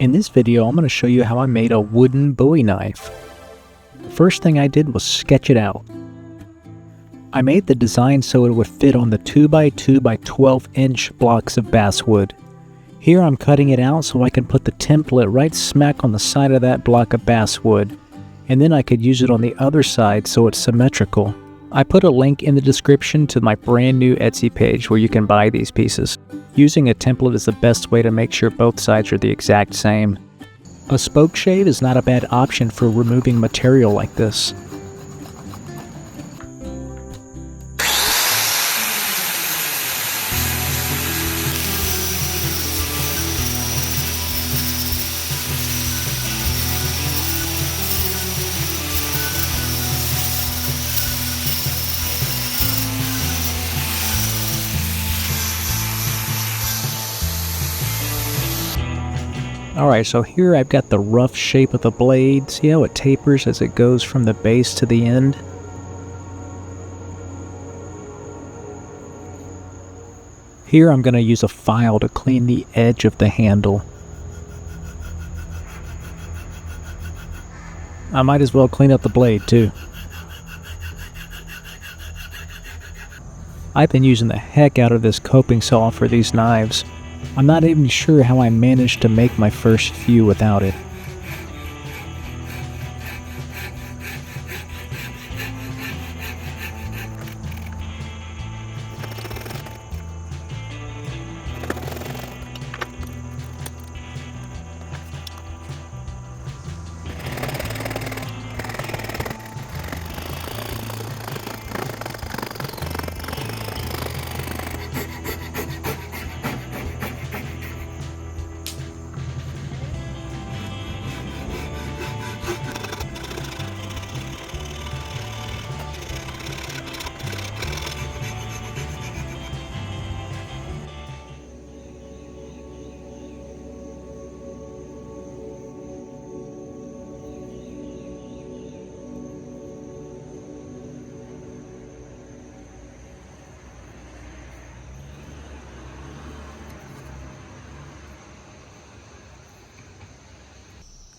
In this video, I'm going to show you how I made a wooden Bowie knife. The first thing I did was sketch it out. I made the design so it would fit on the 2x2 by 12 inch blocks of basswood. Here I'm cutting it out so I can put the template right smack on the side of that block of basswood, and then I could use it on the other side so it's symmetrical. I put a link in the description to my brand new Etsy page where you can buy these pieces. Using a template is the best way to make sure both sides are the exact same. A spoke shave is not a bad option for removing material like this. Alright, so here I've got the rough shape of the blade. See how it tapers as it goes from the base to the end? Here I'm going to use a file to clean the edge of the handle. I might as well clean up the blade too. I've been using the heck out of this coping saw for these knives. I'm not even sure how I managed to make my first few without it.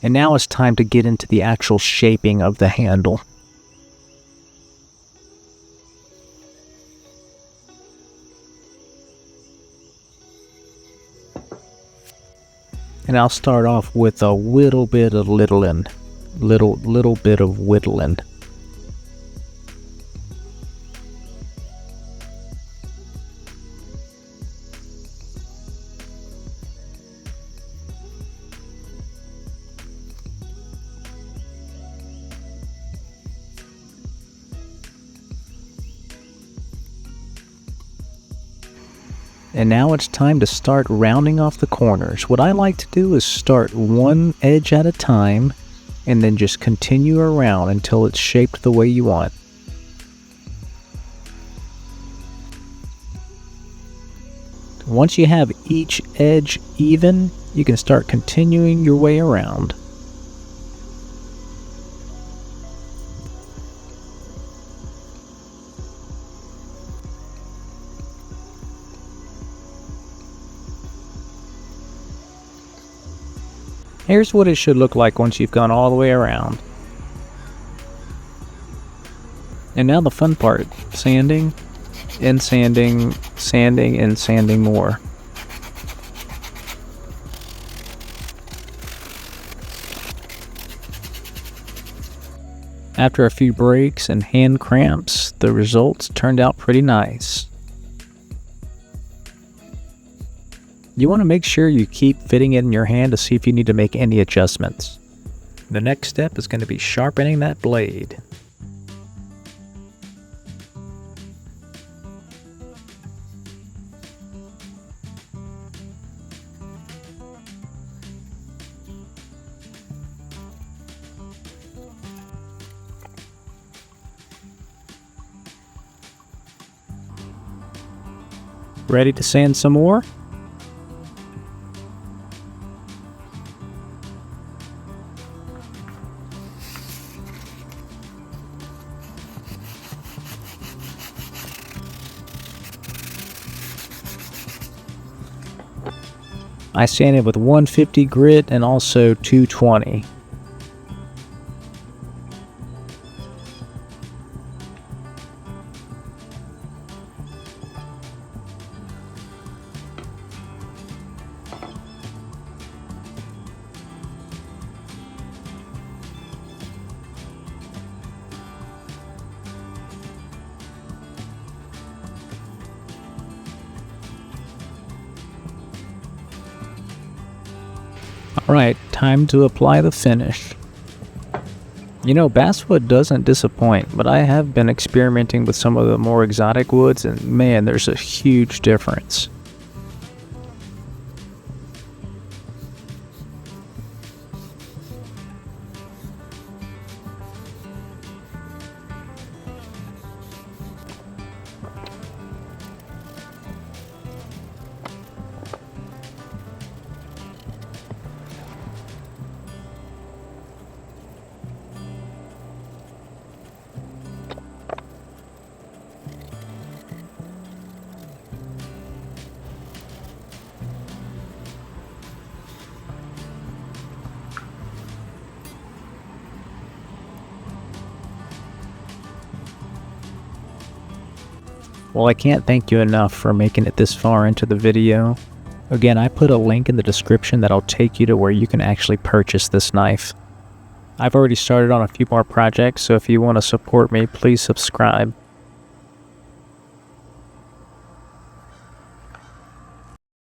And now it's time to get into the actual shaping of the handle. And I'll start off with a little bit of little bit of whittling. And now it's time to start rounding off the corners. What I like to do is start one edge at a time and then just continue around until it's shaped the way you want. Once you have each edge even, you can start continuing your way around. Here's what it should look like once you've gone all the way around. And now the fun part, sanding and sanding, sanding and sanding more. After a few breaks and hand cramps, the results turned out pretty nice. You want to make sure you keep fitting it in your hand to see if you need to make any adjustments. The next step is going to be sharpening that blade. Ready to sand some more? I sanded with 150 grit and also 220. Alright, time to apply the finish. You know, basswood doesn't disappoint, but I have been experimenting with some of the more exotic woods, and man, there's a huge difference. Well, I can't thank you enough for making it this far into the video. Again, I put a link in the description that'll take you to where you can actually purchase this knife. I've already started on a few more projects, so if you want to support me, please subscribe.